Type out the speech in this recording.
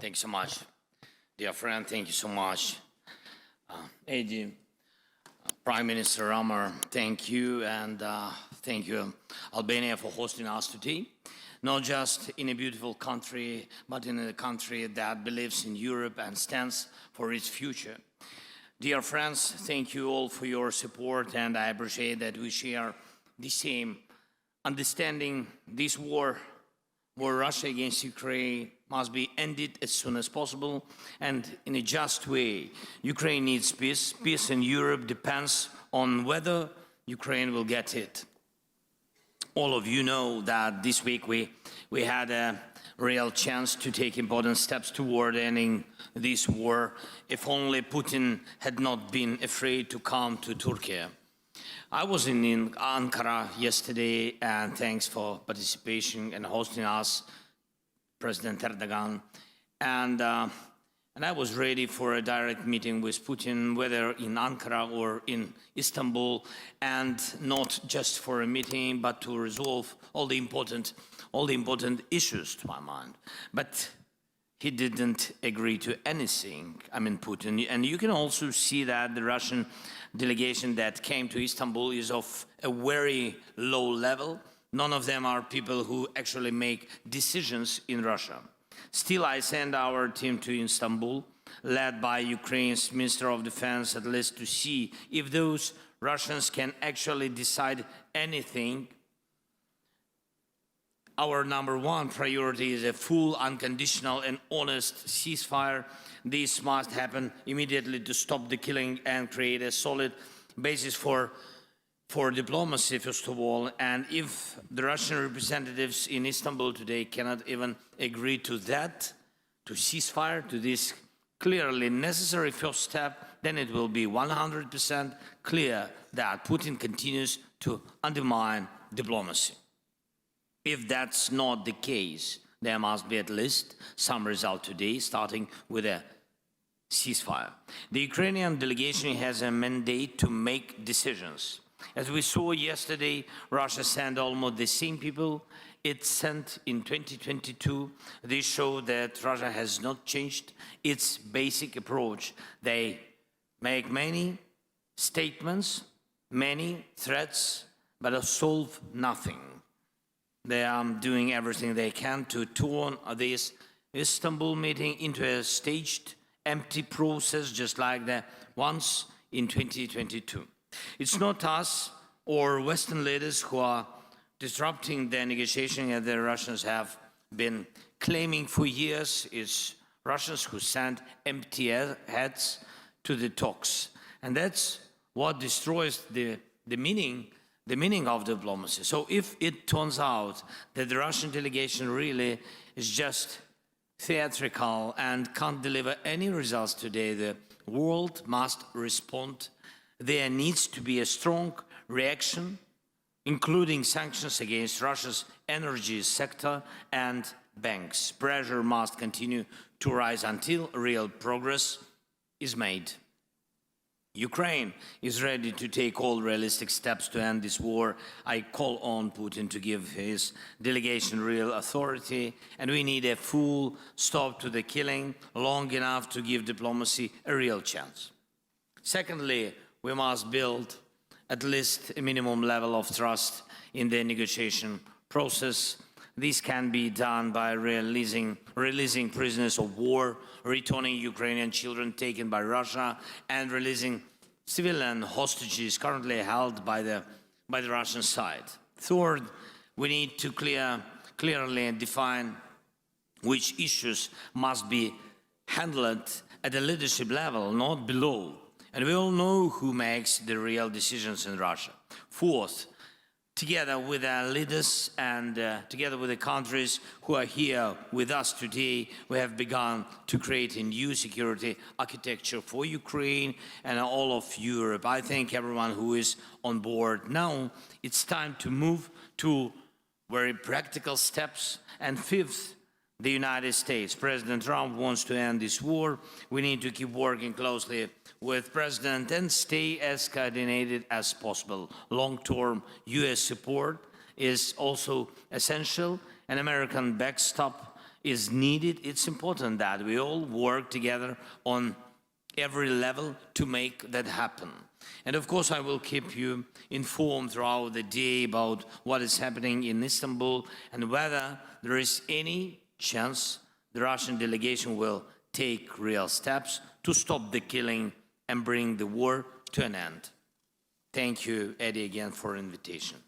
Thank you so much, dear friend. Thank you so much, Eddie, Prime Minister Ramar. Thank you, and thank you, Albania, for hosting us today. Not just in a beautiful country, but in a country that believes in Europe and stands for its future. Dear friends, thank you all for your support, and I appreciate that we share the same understanding. This war Russia against Ukraine must be ended as soon as possible and in a just way. Ukraine needs peace. Peace in Europe depends on whether Ukraine will get it. All of you know that this week we had a real chance to take important steps toward ending this war, if only Putin had not been afraid to come to Turkey. I was in Ankara yesterday, and thanks for participation and hosting us, President Erdogan. And I was ready for a direct meeting with Putin, whether in Ankara or in Istanbul, and not just for a meeting, but to resolve all the important issues, to my mind. But he didn't agree to anything, Putin. And you can also see that the Russian delegation that came to Istanbul is of a very low level. None of them are people who actually make decisions in Russia. Still, I sent our team to Istanbul, led by Ukraine's Minister of Defense, at least to see if those Russians can actually decide anything. Our number one priority is a full, unconditional and honest ceasefire. This must happen immediately to stop the killing and create a solid basis for diplomacy, first of all. And if the Russian representatives in Istanbul today cannot even agree to that, to ceasefire, to this clearly necessary first step, then it will be 100% clear that Putin continues to undermine diplomacy. If that's not the case, there must be at least some result today, starting with a ceasefire. The Ukrainian delegation has a mandate to make decisions. As we saw yesterday, Russia sent almost the same people it sent in 2022. This shows that Russia has not changed its basic approach. They make many statements, many threats, but solve nothing. They are doing everything they can to turn this Istanbul meeting into a staged, empty process, just like the ones in 2022. It's not us or Western leaders who are disrupting the negotiation, as the Russians have been claiming for years. It's Russians who send empty heads to the talks. And that's what destroys the meaning of diplomacy. So if it turns out that the Russian delegation really is just theatrical and can't deliver any results today, the world must respond. There needs to be a strong reaction, including sanctions against Russia's energy sector and banks. Pressure must continue to rise until real progress is made. Ukraine is ready to take all realistic steps to end this war. I call on Putin to give his delegation real authority, and we need a full stop to the killing, long enough to give diplomacy a real chance. Secondly, we must build at least a minimum level of trust in the negotiation process. This can be done by releasing prisoners of war, returning Ukrainian children taken by Russia, and releasing civilian hostages currently held by the Russian side. Third, we need to clearly define which issues must be handled at the leadership level, not below. And we all know who makes the real decisions in Russia. Fourth, together with our leaders and together with the countries who are here with us today, we have begun to create a new security architecture for Ukraine and all of Europe. I thank everyone who is on board. Now it's time to move to very practical steps. And fifth, the United States. President Trump wants to end this war. We need to keep working closely with President and stay as coordinated as possible. Long-term US support is also essential. An American backstop is needed. It's important that we all work together on every level to make that happen. And of course, I will keep you informed throughout the day about what is happening in Istanbul and whether there is any chance the Russian delegation will take real steps to stop the killing and bring the war to an end. Thank you, Eddie, again for the invitation.